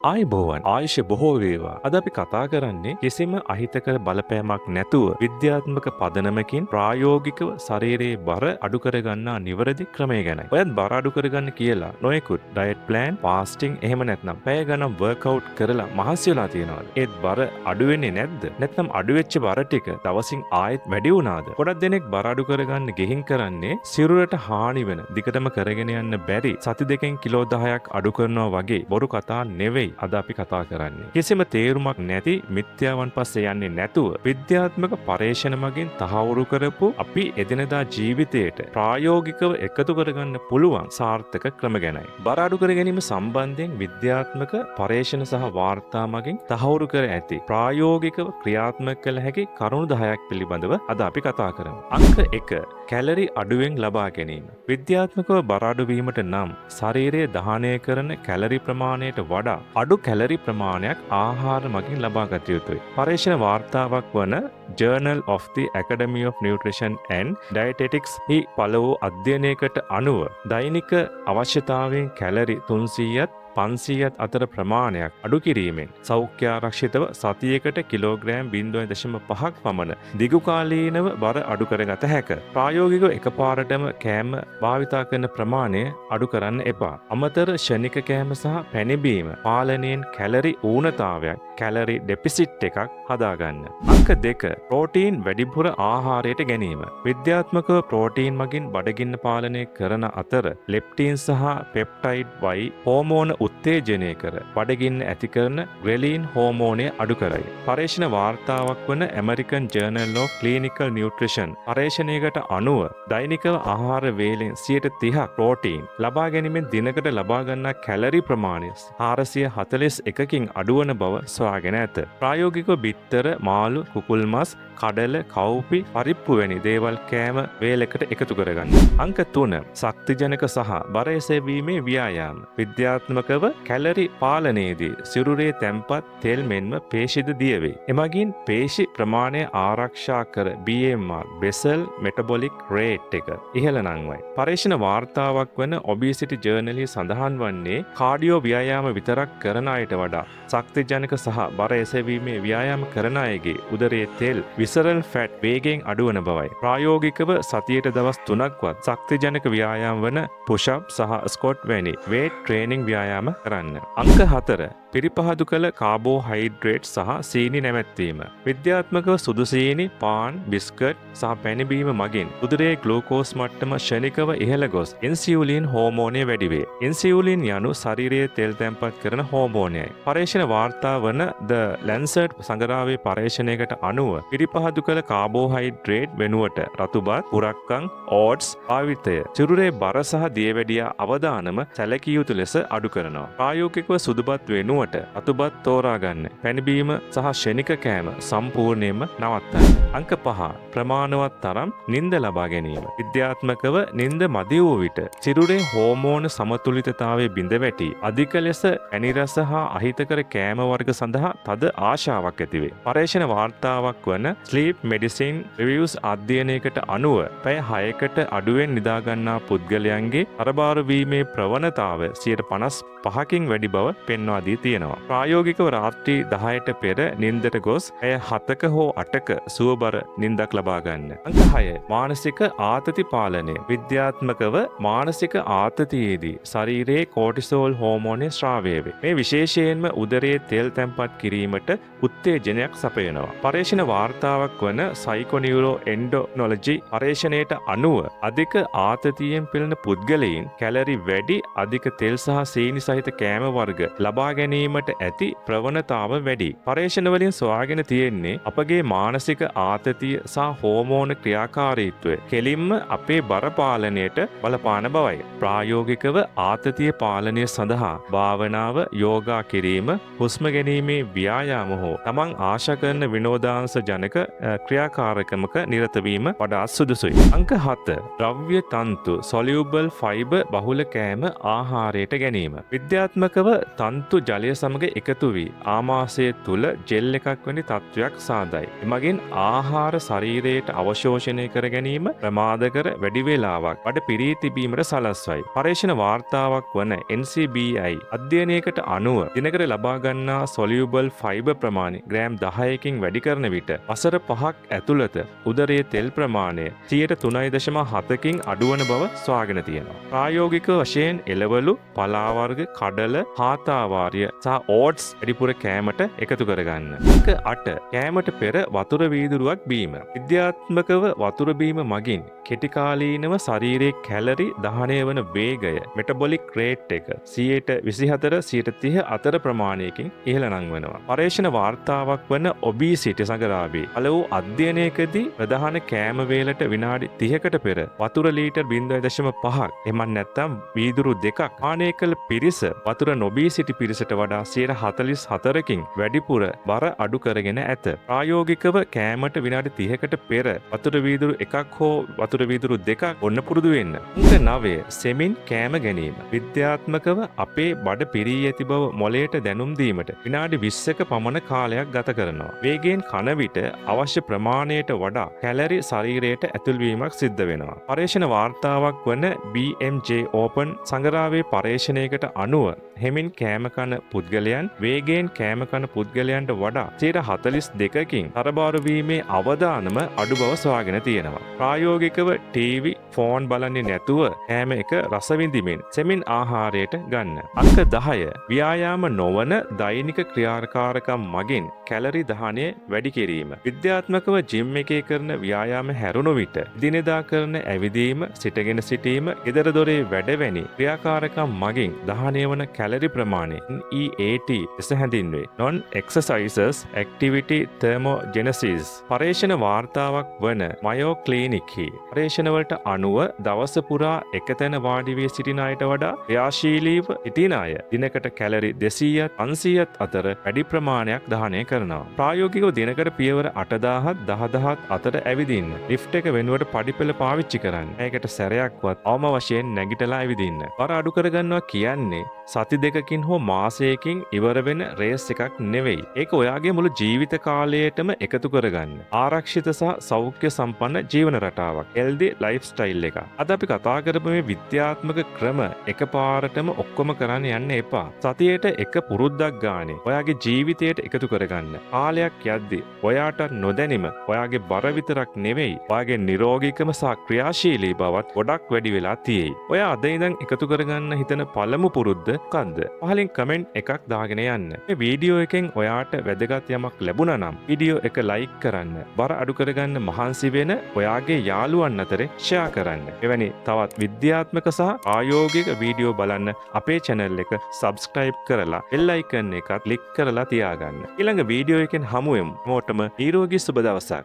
ආයුබෝවන් ආයුෂ බොහෝ වේවා. අද අපි කතා කරන්නේ කිසිම අහිතකර බලපෑමක් නැතුව විද්‍යාත්මක පදනමකින් ප්‍රායෝගිකව ශරීරයේ බර අඩු කරගන්නා නිවැරදි ක්‍රමය ගැනයි. ඔයත් බර අඩු කරගන්න කියලා නොයෙකුත් ඩයට් ප්ලෑන්, ෆාස්ටිං එහෙම නැත්නම් පැය ගණන් වර්ක්අවුට් කරලා මහන්සි වෙලා තියෙනවද? ඒත් බර අඩු වෙන්නේ නැද්ද? නැත්නම් අඩු වෙච්ච බර ටික දවසින් ආයෙත් වැඩි වුණාද? ගොඩක් දෙනෙක් බර අඩු කරගන්න ගෙහින් කරන්නේ සිරුරට හානි වෙන, දිගටම කරගෙන යන්න බැරි සති දෙකෙන් කිලෝ 10ක් අඩු කරනවා වගේ බොරු කතා නෙවෙයි. අද අපි කතා කරන්නේ කිසිම තේරුමක් නැති මිත්‍යාවන් පස්සේ යන්නේ නැතුව විද්‍යාත්මක පරීක්ෂණ මගින් තහවුරු කරපු අපි එදිනදා ජීවිතයට ප්‍රායෝගිකව එකතු කරගන්න පුළුවන් සාර්ථක ක්‍රම ගැනයි. බර අඩු කර ගැනීම සම්බන්ධයෙන් විද්‍යාත්මක පරීක්ෂණ සහ වාර්තා මගින් තහවුරු කර ඇති ප්‍රායෝගිකව ක්‍රියාත්මක කළ හැකි කරුණු 10ක් පිළිබඳව අද අපි කතා කරමු. අංක 1. කැලරි අඩුවෙන් ලබා ගැනීම. විද්‍යාත්මකව බර අඩු වීමට නම් ශරීරය දහනය කරන කැලරි ප්‍රමාණයට වඩා අඩු කැලරි ප්‍රමාණයක් ආහාර මගින් ලබා ගත යුතුයි. පරීක්ෂණ වාර්තාවක් වන Journal of the Academy of Nutrition and Dietetics හි පළ වූ අධ්‍යයනයකට අනුව දෛනික අවශ්‍යතාවයෙන් කැලරි 300ත් 500ත් අතර ප්‍රමාණයක් අඩු කිරීමෙන් සෞඛ්‍යාරක්ෂිතව සතියකට කිලෝග්‍රෑම් 0.5ක් පමණ දිගුකාලීනව බර අඩු කරගත හැක. ප්‍රායෝගිකව එකපාරටම කෑම භාවිතා කරන ප්‍රමාණය අඩු කරන්න එපා. අමතර ෂණික කෑම සහ පැණිබීම පාලනයෙන් කැලරි ඌනතාවයක්, කැලරි ඩෙෆිසිට් එකක් හදාගන්න. අංක 2. ප්‍රෝටීන් වැඩිපුර ආහාරයට ගැනීම. විද්‍යාත්මකව ප්‍රෝටීන් මගින් බඩගින්න පාලනය කරන අතර ලෙප්ටින් සහ පෙප්ටයිඩ් වයි හෝමෝන උත්තේජනය කර බඩගින්න ඇති කරන ග්‍රෙලින් හෝමෝනය අඩු කරයි. පරීක්ෂණ වාර්තාවක් වන American Journal of Clinical Nutrition පරීක්ෂණයකට අනුව දෛනිකව ආහාර වේලෙන් 30% ප්‍රෝටීන් ලබා ගැනීමෙන් දිනකට ලබා ගන්නා කැලරි ප්‍රමාණය 441කින් අඩුවන බව සොයාගෙන ඇත. ප්‍රායෝගිකව බිත්තර, මාළු, කුකුල් මස්, කඩල, කව්පි, පරිප්පු වැනි දේවල් කෑම වේලකට එකතු කරගන්න. අංක 3. ශක්තිජනක සහ බර එසවීමේ ව්‍යායාම. විද්‍යාත්මකව කැලරි පාලනයේදී සිරුරේ තැන්පත් තෙල් මෙන්ම පේශිද දියවේ. එමගින් පේශි ප්‍රමාණය ආරක්ෂා කර BMR බෙසල් මෙටබොලික් රේට් එක ඉහළ නංවයි. පරීක්ෂණ වාර්තාවක් වන ඔබිසිටි ජර්නල් හි සඳහන් වන්නේ කාඩියෝ ව්‍යායාම විතරක් කරන අයට වඩා ශක්තිජනක සහ බර එසවීමේ ව්‍යායාම කරන අයගේ උදරයේ තෙල් විසරල් ෆැට් වේගෙන් අඩුවන බවයි. ප්‍රායෝගිකව සතියට දවස් 3ක්වත් ශක්තිජනක ව්‍යායාම වන පුෂ් අප් සහ ස්කොට් වැනි වේට් ට්‍රේනින් ව්‍යායාම කරන්න. අංක 4. පිරිපහදු කළ කාබෝහයිඩ්‍රේට් සහ සීනි නැමැත්වීම. විද්‍යාත්මකව සුදු සීනි, පාන්, බිස්කට් සහ පැණිබීම මගින් උදරයේ ග්ලූකෝස් මට්ටම ක්ෂණිකව ඉහළ ගොස් ඉන්සියුලින් හෝමෝනය වැඩි වේ. ඉන්සියුලින් යනු ශරීරයේ තෙල් තැන්පත් කරන හෝමෝනයයි. පරීක්ෂණ වාර්තා වන The Lancet සංග්‍රහයේ පරීක්ෂණයකට අනුව පිරිපහදු කළ කාබෝහයිඩ්‍රේට් වෙනුවට රතුබත්, පුරක්කන්, ඕට්ස් භාවිතය සිරුරේ බර සහ දියවැඩියා අවදානම සැලකිය යුතු ලෙස අඩු කරනවා. ප්‍රායෝගිකව සුදුබත් වෙනුවට අතුබත් තෝරා ගන්න. පැණිබීම සහ ෂණික කෑම සම්පූර්ණයෙන්ම නවත්තන්න. අංක 5. ප්‍රමාණවත් තරම් නිින්ද ලබා ගැනීම. විද්‍යාත්මකව නිින්ද මදි වූ විට සිරුරේ හෝමෝන සමතුලිතතාවයේ බිඳ වැටි අධික ලෙස පැණි රස හා අහිතකර කෑම වර්ග සඳහා තද ආශාවක් ඇති වේ. පරීක්ෂණ වාර්තාවක් වන Sleep Medicine Reviews අධ්‍යයනයකට අනුව පැය 6කට අඩුවෙන් නිදා ගන්නා පුද්ගලයන්ගේ තරබාරු වීමේ ප්‍රවණතාව 55කින් වැඩි බව පෙන්වා දී තියෙනවා. ප්‍රායෝගිකව රාත්‍රී 10ට පෙර නිින්දට ගොස් පැය 7ක හෝ 8ක සුවබර නිින්දක් ලබා ගන්න. අංක 6. මානසික ආතති පාලනය. විද්‍යාත්මකව මානසික ආතතියේදී ශරීරයේ කෝටිසෝල් හෝමෝනය ස්‍රාවය වේ. මේ විශේෂයෙන්ම උදරයේ තෙල් තැන්පත් කිරීමට උත්තේජනයක් සපයනවා. පරීක්ෂණ වාර්තාවක් වන සයිකෝනියුරෝ එන්ඩොනොලොජි පරීක්ෂණයට අනුව අධික ආතතියෙන් පෙළෙන පුද්ගලයන් කැලරි වැඩි අධික තෙල් සහ සීනි සහිත කෑම වර්ග ලබා ගැනීමට ඇති ප්‍රවණතාව වැඩි. පරීක්ෂණ වලින් සොයාගෙන තියෙන්නේ අපගේ මානසික ආතතිය සහ හෝමෝන ක්‍රියාකාරීත්වය කෙලින්ම අපේ බර පාලනයට බලපාන බවයි. ප්‍රායෝගිකව ආතතිය පාලනය සඳහා භාවනාව, යෝගා කිරීම, හුස්ම ගැනීමේ ව්‍යායාම හෝ තමන් ආශා කරන විනෝදාංශ ජනක ක්‍රියාකාරකමක නිරත වීම වඩා සුදුසුයි. අංක 7. ද්‍රව්‍ය තන්තු soluble fiber බහුල කෑම ආහාරයට ගැනීම. විද්‍යාත්මකව තන්තු ජලය ජලය සමග එකතු වී ආමාශය තුල ජෙල් එකක් වැනි තත්වයක් සාදයි. එමගින් ආහාර ශරීරයට අවශෝෂණය කර ගැනීම ප්‍රමාදකර වැඩි වේලාවක් බඩ පිරී තිබීමට සලස්වයි. පර්යේෂණ වාර්තාවක් වන NCBI අධ්‍යයනයකට අනුව දිනකට ලබා ගන්නා soluble fiber ප්‍රමාණය ග්‍රෑම් 10කින් වැඩි කරන විට වසර 5ක් ඇතුළත උදරයේ තෙල් ප්‍රමාණය 3.7කින් අඩුවන බව සොයාගෙන තියෙනවා. ප්‍රායෝගික වශයෙන් එළවලු, පලා වර්ග, කඩල, හාතාවාරය සහ ඕට්ස් වැඩිපුර කෑමට එකතු කරගන්න. 8. කෑමට පෙර වතුර වීදුරුවක් බීම. විද්‍යාත්මකව වතුර බීම මගින් කෙටි කාලීනව ශරීරයේ කැලරි දහනය වන වේගය මෙටබොලික් රේට් එක 24-30 අතර ප්‍රමාණයකින් ඉහළ නංවනවා. පර්යේෂණ වාර්තාවක් වන ඔබීසිටි සංගරාවේ පළ වූ අධ්‍යයනයකදී ප්‍රධාන කෑම වේලට විනාඩි 30කට පෙර වතුර ලීටර් 0.5ක් එමන් නැත්නම් වීදුරු 2ක් පානය කළ පිරිස වතුර නොබී සිටි පිරිසට වඩා 44කින් වැඩිපුර බර අඩු කරගෙන ඇත. ප්‍රායෝගිකව කෑමට විනාඩි 30කට පෙර වතුර වීදුරු 1ක් හෝ වතුර වීදුරු 2ක් ඔන්න පුරුදු වෙන්න. අංක 9 සෙමින් කෑම ගැනීම. විද්‍යාත්මකව අපේ බඩ පිරී ඇති බව මොළයට දැනුම් දීමට විනාඩි 20ක පමණ කාලයක් ගත කරනවා. වේගයෙන් කන විට අවශ්‍ය ප්‍රමාණයට වඩා කැලරි ශරීරයට ඇතුල්වීමක් සිද්ධ වෙනවා. පර්යේෂණ වාර්තාවක් වන BMJ Open සංගරාවේ පර්යේෂණයකට අනුව හෙමින් කෑම කන පුද්ගලයන් වේගයෙන් කෑම කන පුද්ගලයන්ට වඩා 42කින් තරබාරු වීමේ අවදානම අඩු බව සොයාගෙන තියෙනවා. ප්‍රායෝගිකව ටීවී, ෆෝන් බලන්නේ නැතුව කෑම එක රස විඳිමින් සෙමින් ආහාරයට ගන්න. අංක 10 ව්‍යායාම නොවන දෛනික ක්‍රියාකාරකම් මගින් කැලරි දහනය වැඩි කිරීම. විද්‍යාත්මකව ජිම් එකේ කරන ව්‍යායාම හැරුණු විට දිනෙදා කරන ඇවිදීම, සිටගෙන සිටීම, ගෙදර දොරේ වැඩවැනි ක්‍රියාකාරකම් මගින් දහනය වන කැලරි ප්‍රමාණය NEAT ලෙස හැඳින්වේ. Non exercises activity thermogenesis. පර්යේෂණ වාර්තාවක් වන Mayo Clinic හි පර්යේෂණවලට අනුව දවස පුරා එකතැන වාඩි වී සිටින අයට වඩා ක්‍රියාශීලීව සිටින අය දිනකට කැලරි 200ත් 500ත් අතර වැඩි ප්‍රමාණයක් දහනය කරනවා. ප්‍රායෝගිකව දිනකට පියවර 8000ත් 10000ත් අතර ඇවිදින්න. ලිෆ්ට් එක වෙනුවට පඩිපෙළ පාවිච්චි කරන්න. ඒකට සැරයක්වත් අවම වශයෙන් නැගිටලා ඇවිදින්න. බර අඩු කරගන්නවා කියන්නේ සති දෙකකින් හෝ මාසයකින් ඉවර වෙන රේස් එකක් නෙවෙයි. ඒක ඔයාගේ මුළු ජීවිත කාලයටම එකතු කරගන්න. ආරක්ෂිත සහ සෞඛ්‍ය සම්පන්න ජීවන රටාවක්. healthy lifestyle එක. අද අපි කතා කරපු මේ විද්‍යාත්මක ක්‍රම එකපාරටම ඔක්කොම කරන්න යන්න එපා. සතියේට එක පුරුද්දක් ගානේ ඔයාගේ ජීවිතයට එකතු කරගන්න. කාලයක් යද්දී ඔයාට නොදැනීම ඔයාගේ බර විතරක් නෙවෙයි ඔයාගේ නිරෝගීකම සහ ක්‍රියාශීලී බවත් ගොඩක් වැඩි වෙලා තියෙයි. ඔයා අද ඉඳන් එකතු කරගන්න හිතන පළමු පුරුද්ද මොකක්ද? පහලින් කමෙන්ට් එකක් දාගෙන යන්න. මේ වීඩියෝ එකෙන් ඔයාට වැදගත් යමක් ලැබුණා නම් වීඩියෝ එක ලයික් කරන්න. බර අඩු කරගන්න මහන්සි වෙන ඔයාගේ යාළුවන් අතරේ ෂෙයා කරන්න. එවැනි තවත් විද්‍යාත්මක සහ ආයෝගික වීඩියෝ බලන්න අපේ channel එක subscribe කරලා bell icon එක ක්ලික් කරලා තියාගන්න. ඊළඟ වීඩියෝ එකෙන් හමු වෙමු. මොකටම නිරෝගී සුබ දවසක්.